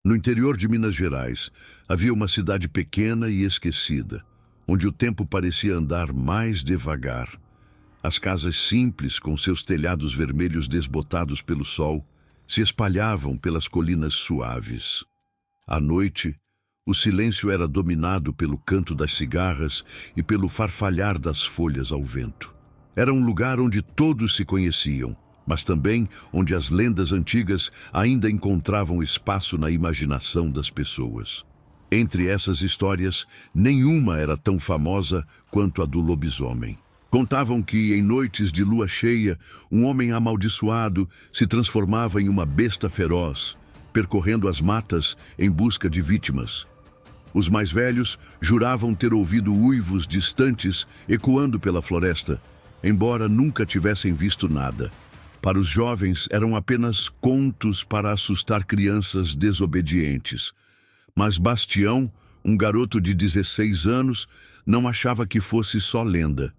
No interior de Minas Gerais, havia uma cidade pequena e esquecida, onde o tempo parecia andar mais devagar. As casas simples, com seus telhados vermelhos desbotados pelo sol, se espalhavam pelas colinas suaves. À noite, o silêncio era dominado pelo canto das cigarras e pelo farfalhar das folhas ao vento. Era um lugar onde todos se conheciam, mas também onde as lendas antigas ainda encontravam espaço na imaginação das pessoas. Entre essas histórias, nenhuma era tão famosa quanto a do lobisomem. Contavam que, em noites de lua cheia, um homem amaldiçoado se transformava em uma besta feroz, percorrendo as matas em busca de vítimas. Os mais velhos juravam ter ouvido uivos distantes ecoando pela floresta, embora nunca tivessem visto nada. Para os jovens, eram apenas contos para assustar crianças desobedientes. Mas Bastião, um garoto de 16 anos, não achava que fosse só lenda.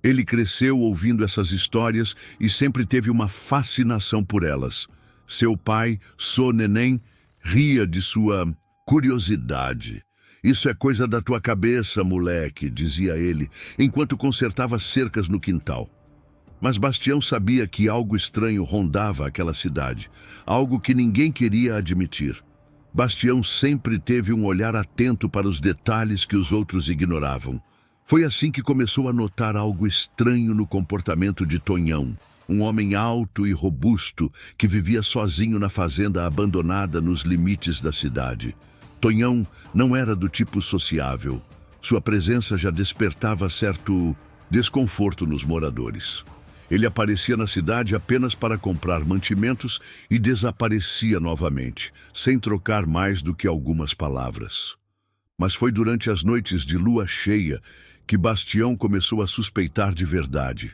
Ele cresceu ouvindo essas histórias e sempre teve uma fascinação por elas. Seu pai, Sô Neném, ria de sua curiosidade. "Isso é coisa da tua cabeça, moleque", dizia ele, enquanto consertava cercas no quintal. Mas Bastião sabia que algo estranho rondava aquela cidade, algo que ninguém queria admitir. Bastião sempre teve um olhar atento para os detalhes que os outros ignoravam. Foi assim que começou a notar algo estranho no comportamento de Tonhão, um homem alto e robusto que vivia sozinho na fazenda abandonada nos limites da cidade. Tonhão não era do tipo sociável. Sua presença já despertava certo desconforto nos moradores. Ele aparecia na cidade apenas para comprar mantimentos e desaparecia novamente, sem trocar mais do que algumas palavras. Mas foi durante as noites de lua cheia que Bastião começou a suspeitar de verdade.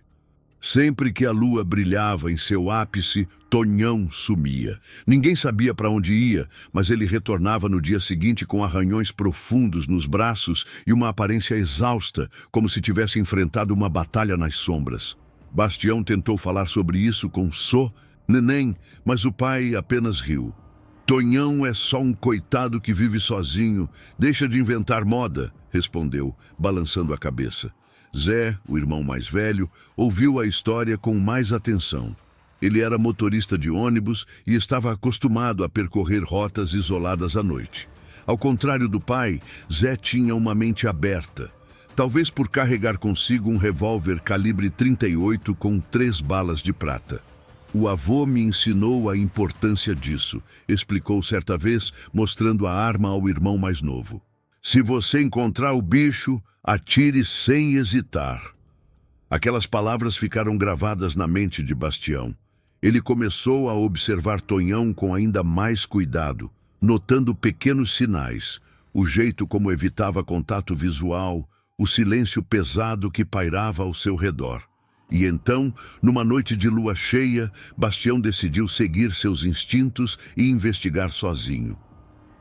Sempre que a lua brilhava em seu ápice, Tonhão sumia. Ninguém sabia para onde ia, mas ele retornava no dia seguinte com arranhões profundos nos braços e uma aparência exausta, como se tivesse enfrentado uma batalha nas sombras. Bastião tentou falar sobre isso com Sô Neném, mas o pai apenas riu. "Tonhão é só um coitado que vive sozinho. Deixa de inventar moda", respondeu, balançando a cabeça. Zé, o irmão mais velho, ouviu a história com mais atenção. Ele era motorista de ônibus e estava acostumado a percorrer rotas isoladas à noite. Ao contrário do pai, Zé tinha uma mente aberta. Talvez por carregar consigo um revólver calibre 38 com 3 balas de prata. "O avô me ensinou a importância disso", explicou certa vez, mostrando a arma ao irmão mais novo. "Se você encontrar o bicho, atire sem hesitar." Aquelas palavras ficaram gravadas na mente de Bastião. Ele começou a observar Tonhão com ainda mais cuidado, notando pequenos sinais, o jeito como evitava contato visual, o silêncio pesado que pairava ao seu redor. E então, numa noite de lua cheia, Bastião decidiu seguir seus instintos e investigar sozinho.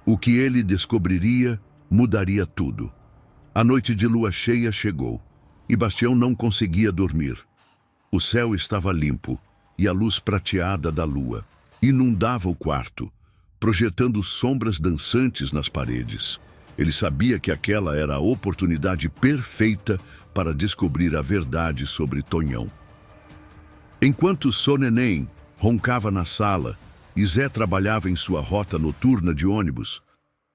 O que ele descobriria mudaria tudo. A noite de lua cheia chegou, e Bastião não conseguia dormir. O céu estava limpo, e a luz prateada da lua inundava o quarto, projetando sombras dançantes nas paredes. Ele sabia que aquela era a oportunidade perfeita para descobrir a verdade sobre Tonhão. Enquanto Sô Neném roncava na sala e Zé trabalhava em sua rota noturna de ônibus,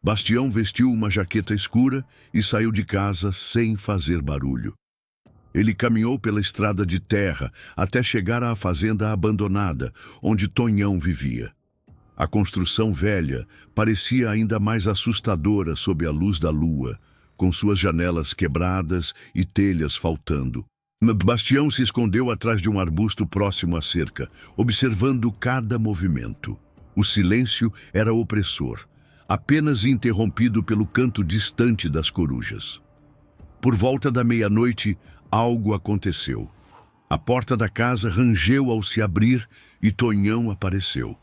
Bastião vestiu uma jaqueta escura e saiu de casa sem fazer barulho. Ele caminhou pela estrada de terra até chegar à fazenda abandonada, onde Tonhão vivia. A construção velha parecia ainda mais assustadora sob a luz da lua, com suas janelas quebradas e telhas faltando. Bastião se escondeu atrás de um arbusto próximo à cerca, observando cada movimento. O silêncio era opressor, apenas interrompido pelo canto distante das corujas. Por volta da meia-noite, algo aconteceu. A porta da casa rangeu ao se abrir e Tonhão apareceu.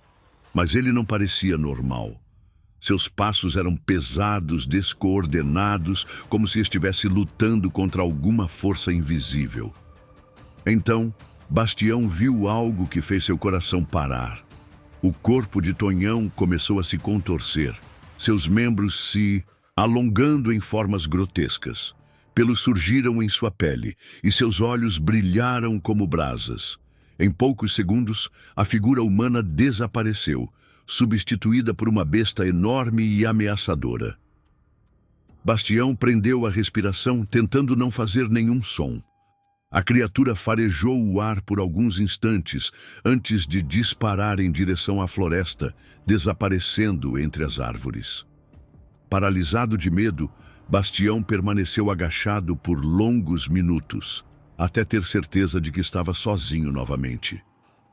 Mas ele não parecia normal. Seus passos eram pesados, descoordenados, como se estivesse lutando contra alguma força invisível. Então, Bastião viu algo que fez seu coração parar. O corpo de Tonhão começou a se contorcer, seus membros se alongando em formas grotescas. Pelos surgiram em sua pele, e seus olhos brilharam como brasas. Em poucos segundos, a figura humana desapareceu, substituída por uma besta enorme e ameaçadora. Bastião prendeu a respiração, tentando não fazer nenhum som. A criatura farejou o ar por alguns instantes, antes de disparar em direção à floresta, desaparecendo entre as árvores. Paralisado de medo, Bastião permaneceu agachado por longos minutos, até ter certeza de que estava sozinho novamente.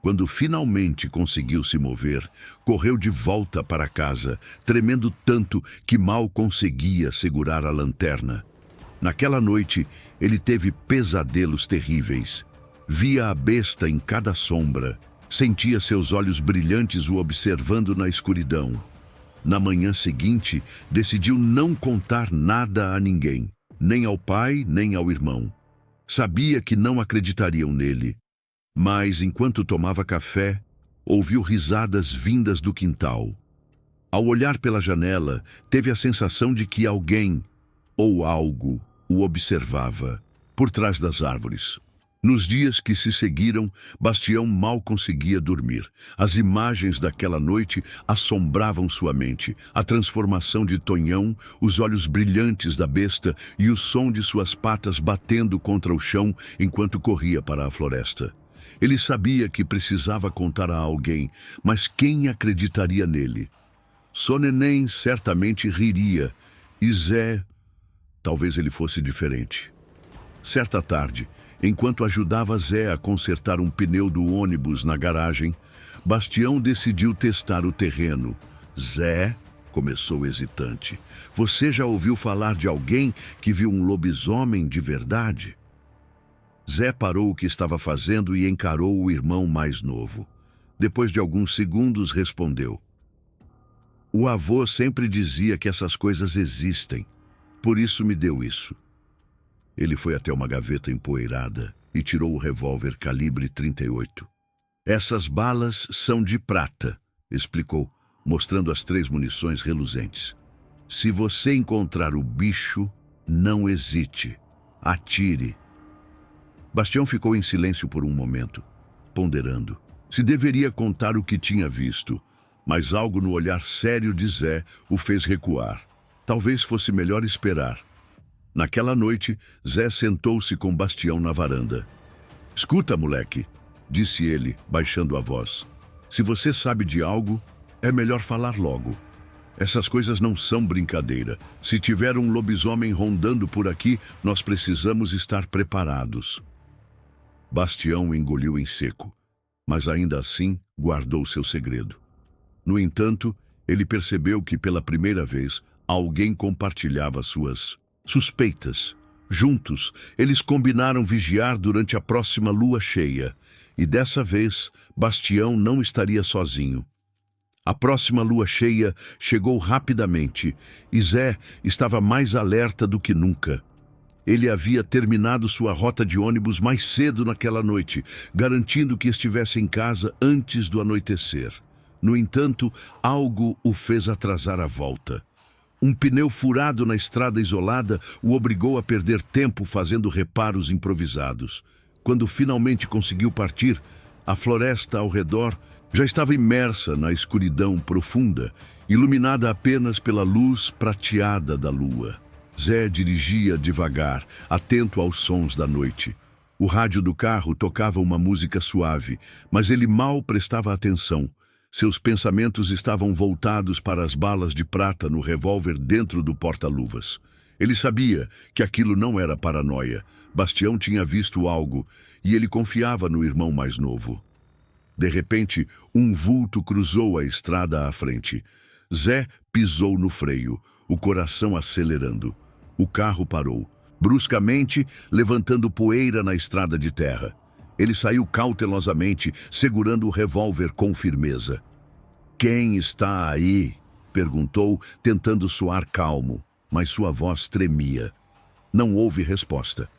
Quando finalmente conseguiu se mover, correu de volta para casa, tremendo tanto que mal conseguia segurar a lanterna. Naquela noite, ele teve pesadelos terríveis. Via a besta em cada sombra, sentia seus olhos brilhantes o observando na escuridão. Na manhã seguinte, decidiu não contar nada a ninguém, nem ao pai, nem ao irmão. Sabia que não acreditariam nele, mas enquanto tomava café, ouviu risadas vindas do quintal. Ao olhar pela janela, teve a sensação de que alguém ou algo o observava por trás das árvores. Nos dias que se seguiram, Bastião mal conseguia dormir. As imagens daquela noite assombravam sua mente. A transformação de Tonhão, os olhos brilhantes da besta e o som de suas patas batendo contra o chão enquanto corria para a floresta. Ele sabia que precisava contar a alguém, mas quem acreditaria nele? Sonenem certamente riria, e Zé, talvez ele fosse diferente. Certa tarde, enquanto ajudava Zé a consertar um pneu do ônibus na garagem, Bastião decidiu testar o terreno. Zé, começou hesitante, você já ouviu falar de alguém que viu um lobisomem de verdade? Zé parou o que estava fazendo e encarou o irmão mais novo. Depois de alguns segundos, respondeu: o avô sempre dizia que essas coisas existem, por isso me deu isso. Ele foi até uma gaveta empoeirada e tirou o revólver calibre 38. Essas balas são de prata, explicou, mostrando as 3 munições reluzentes. Se você encontrar o bicho, não hesite, atire. Bastião ficou em silêncio por um momento, ponderando. Se deveria contar o que tinha visto, mas algo no olhar sério de Zé o fez recuar. Talvez fosse melhor esperar. Naquela noite, Zé sentou-se com Bastião na varanda. Escuta, moleque, disse ele, baixando a voz. Se você sabe de algo, é melhor falar logo. Essas coisas não são brincadeira. Se tiver um lobisomem rondando por aqui, nós precisamos estar preparados. Bastião engoliu em seco, mas ainda assim guardou seu segredo. No entanto, ele percebeu que pela primeira vez alguém compartilhava suas suspeitas. Juntos, eles combinaram vigiar durante a próxima lua cheia, e dessa vez, Bastião não estaria sozinho. A próxima lua cheia chegou rapidamente, e Zé estava mais alerta do que nunca. Ele havia terminado sua rota de ônibus mais cedo naquela noite, garantindo que estivesse em casa antes do anoitecer. No entanto, algo o fez atrasar a volta. Um pneu furado na estrada isolada o obrigou a perder tempo fazendo reparos improvisados. Quando finalmente conseguiu partir, a floresta ao redor já estava imersa na escuridão profunda, iluminada apenas pela luz prateada da lua. Zé dirigia devagar, atento aos sons da noite. O rádio do carro tocava uma música suave, mas ele mal prestava atenção. Seus pensamentos estavam voltados para as balas de prata no revólver dentro do porta-luvas. Ele sabia que aquilo não era paranoia. Bastião tinha visto algo e ele confiava no irmão mais novo. De repente, um vulto cruzou a estrada à frente. Zé pisou no freio, o coração acelerando. O carro parou, bruscamente, levantando poeira na estrada de terra. Ele saiu cautelosamente, segurando o revólver com firmeza. "Quem está aí?" perguntou, tentando soar calmo, mas sua voz tremia. Não houve resposta.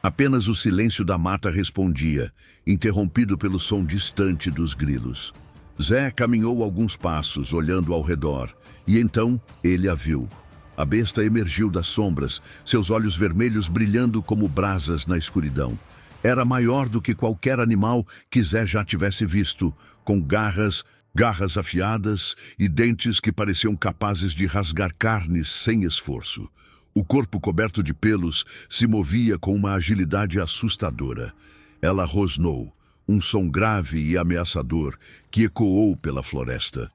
Apenas o silêncio da mata respondia, interrompido pelo som distante dos grilos. Zé caminhou alguns passos, olhando ao redor, e então ele a viu. A besta emergiu das sombras, seus olhos vermelhos brilhando como brasas na escuridão. Era maior do que qualquer animal que Zé já tivesse visto, com garras afiadas e dentes que pareciam capazes de rasgar carnes sem esforço. O corpo coberto de pelos se movia com uma agilidade assustadora. Ela rosnou, um som grave e ameaçador que ecoou pela floresta.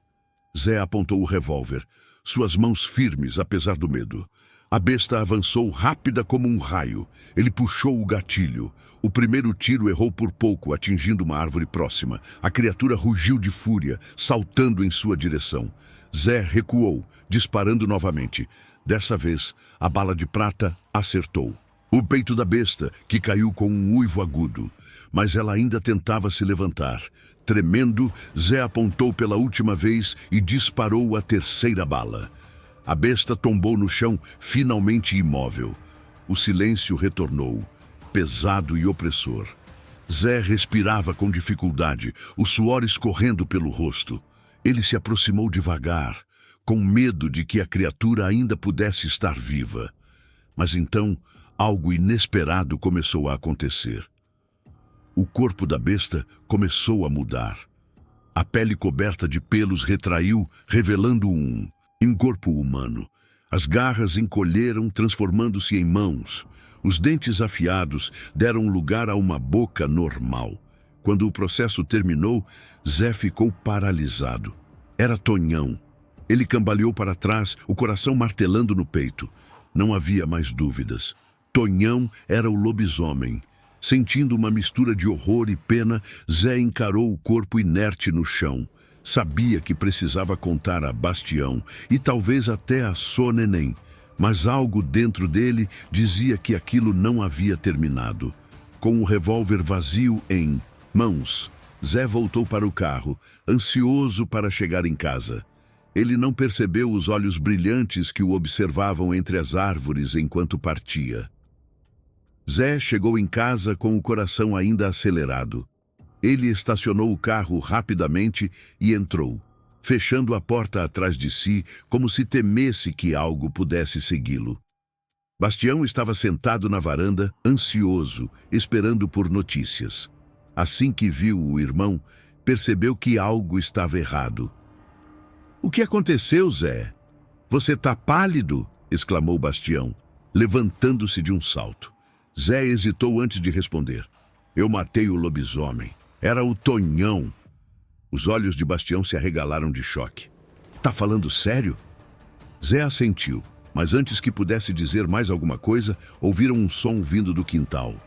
Zé apontou o revólver, suas mãos firmes apesar do medo. A besta avançou rápida como um raio. Ele puxou o gatilho. O primeiro tiro errou por pouco, atingindo uma árvore próxima. A criatura rugiu de fúria, saltando em sua direção. Zé recuou, disparando novamente. Dessa vez, a bala de prata acertou o peito da besta, que caiu com um uivo agudo. Mas ela ainda tentava se levantar. Tremendo, Zé apontou pela última vez e disparou a terceira bala. A besta tombou no chão, finalmente imóvel. O silêncio retornou, pesado e opressor. Zé respirava com dificuldade, o suor escorrendo pelo rosto. Ele se aproximou devagar, com medo de que a criatura ainda pudesse estar viva. Mas então, algo inesperado começou a acontecer. O corpo da besta começou a mudar. A pele coberta de pelos retraiu, revelando um corpo humano. As garras encolheram, transformando-se em mãos. Os dentes afiados deram lugar a uma boca normal. Quando o processo terminou, Zé ficou paralisado. Era Tonhão. Ele cambaleou para trás, o coração martelando no peito. Não havia mais dúvidas. Tonhão era o lobisomem. Sentindo uma mistura de horror e pena, Zé encarou o corpo inerte no chão. Sabia que precisava contar a Bastião e talvez até a Soneném, mas algo dentro dele dizia que aquilo não havia terminado. Com o revólver vazio em mãos, Zé voltou para o carro, ansioso para chegar em casa. Ele não percebeu os olhos brilhantes que o observavam entre as árvores enquanto partia. Zé chegou em casa com o coração ainda acelerado. Ele estacionou o carro rapidamente e entrou, fechando a porta atrás de si, como se temesse que algo pudesse segui-lo. Bastião estava sentado na varanda, ansioso, esperando por notícias. Assim que viu o irmão, percebeu que algo estava errado. "O que aconteceu, Zé? Você tá pálido?" exclamou Bastião, levantando-se de um salto. Zé hesitou antes de responder. "Eu matei o lobisomem. Era o Tonhão." Os olhos de Bastião se arregalaram de choque. "Tá falando sério?" Zé assentiu, mas antes que pudesse dizer mais alguma coisa, ouviram um som vindo do quintal.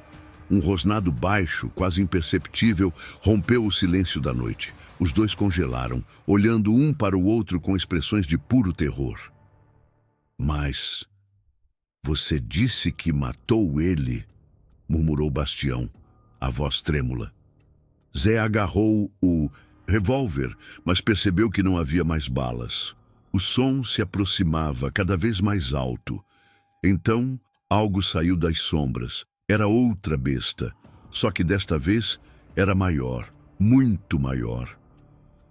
Um rosnado baixo, quase imperceptível, rompeu o silêncio da noite. Os dois congelaram, olhando um para o outro com expressões de puro terror. "Mas você disse que matou ele?" murmurou Bastião, a voz trêmula. Zé agarrou o revólver, mas percebeu que não havia mais balas. O som se aproximava cada vez mais alto. Então, algo saiu das sombras. Era outra besta, só que desta vez era maior, muito maior.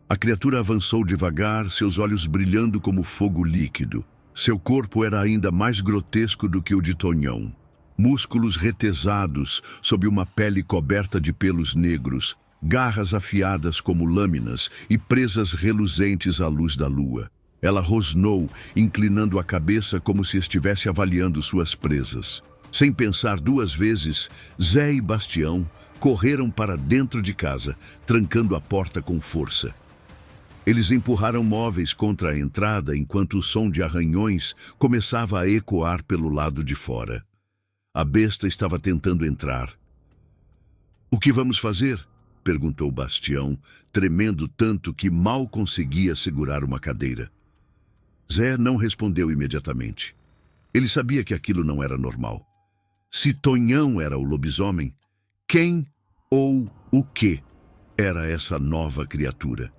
A criatura avançou devagar, seus olhos brilhando como fogo líquido. Seu corpo era ainda mais grotesco do que o de Tonhão. Músculos retesados sob uma pele coberta de pelos negros, garras afiadas como lâminas e presas reluzentes à luz da lua. Ela rosnou, inclinando a cabeça como se estivesse avaliando suas presas. Sem pensar duas vezes, Zé e Bastião correram para dentro de casa, trancando a porta com força. Eles empurraram móveis contra a entrada enquanto o som de arranhões começava a ecoar pelo lado de fora. A besta estava tentando entrar. "O que vamos fazer?" perguntou Bastião, tremendo tanto que mal conseguia segurar uma cadeira. Zé não respondeu imediatamente. Ele sabia que aquilo não era normal. Se Tonhão era o lobisomem, quem ou o que era essa nova criatura?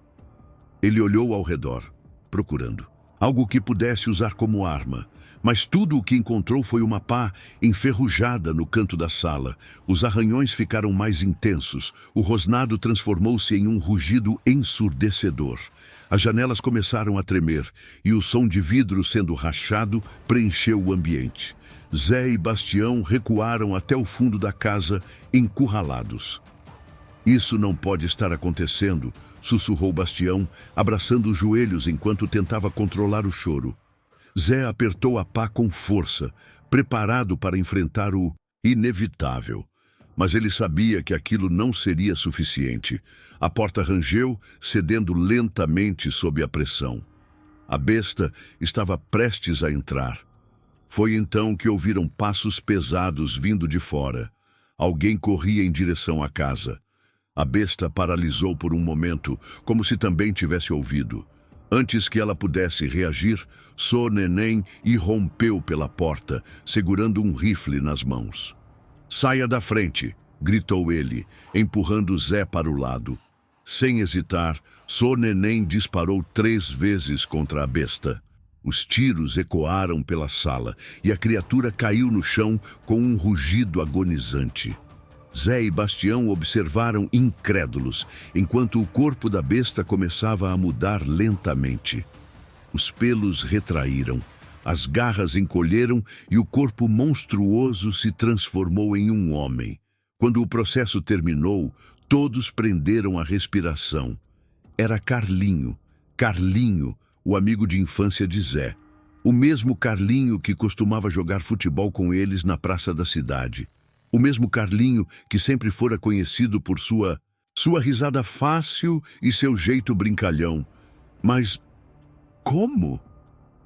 Ele olhou ao redor, procurando. algo que pudesse usar como arma. Mas tudo o que encontrou foi uma pá enferrujada no canto da sala. Os arranhões ficaram mais intensos. O rosnado transformou-se em um rugido ensurdecedor. As janelas começaram a tremer e o som de vidro sendo rachado preencheu o ambiente. Zé e Bastião recuaram até o fundo da casa, encurralados. Isso não pode estar acontecendo, sussurrou Bastião, abraçando os joelhos enquanto tentava controlar o choro. Zé apertou a pá com força, preparado para enfrentar o inevitável. Mas ele sabia que aquilo não seria suficiente. A porta rangeu, cedendo lentamente sob a pressão. A besta estava prestes a entrar. Foi então que ouviram passos pesados vindo de fora. Alguém corria em direção à casa. A besta paralisou por um momento, como se também tivesse ouvido. Antes que ela pudesse reagir, Sô Neném irrompeu pela porta, segurando um rifle nas mãos. "Saia da frente!" gritou ele, empurrando Zé para o lado. Sem hesitar, Sô Neném disparou 3 vezes contra a besta. Os tiros ecoaram pela sala e a criatura caiu no chão com um rugido agonizante. Zé e Bastião observaram incrédulos, enquanto o corpo da besta começava a mudar lentamente. Os pelos retraíram, as garras encolheram e o corpo monstruoso se transformou em um homem. Quando o processo terminou, todos prenderam a respiração. Era Carlinho, o amigo de infância de Zé. O mesmo Carlinho que costumava jogar futebol com eles na praça da cidade. O mesmo Carlinho que sempre fora conhecido por sua risada fácil e seu jeito brincalhão. Mas como?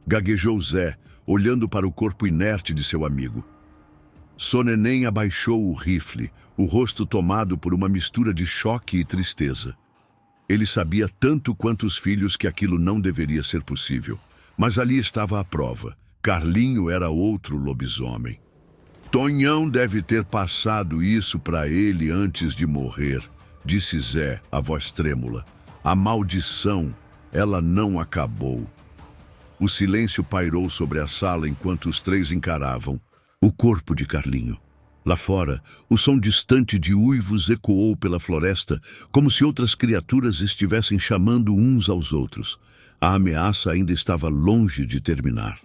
Gaguejou Zé, olhando para o corpo inerte de seu amigo. Sô Neném abaixou o rifle, o rosto tomado por uma mistura de choque e tristeza. Ele sabia tanto quanto os filhos que aquilo não deveria ser possível. Mas ali estava a prova. Carlinho era outro lobisomem. Tonhão deve ter passado isso para ele antes de morrer, disse Zé, a voz trêmula. A maldição, ela não acabou. O silêncio pairou sobre a sala enquanto os 3 encaravam o corpo de Carlinho. Lá fora, o som distante de uivos ecoou pela floresta, como se outras criaturas estivessem chamando uns aos outros. A ameaça ainda estava longe de terminar.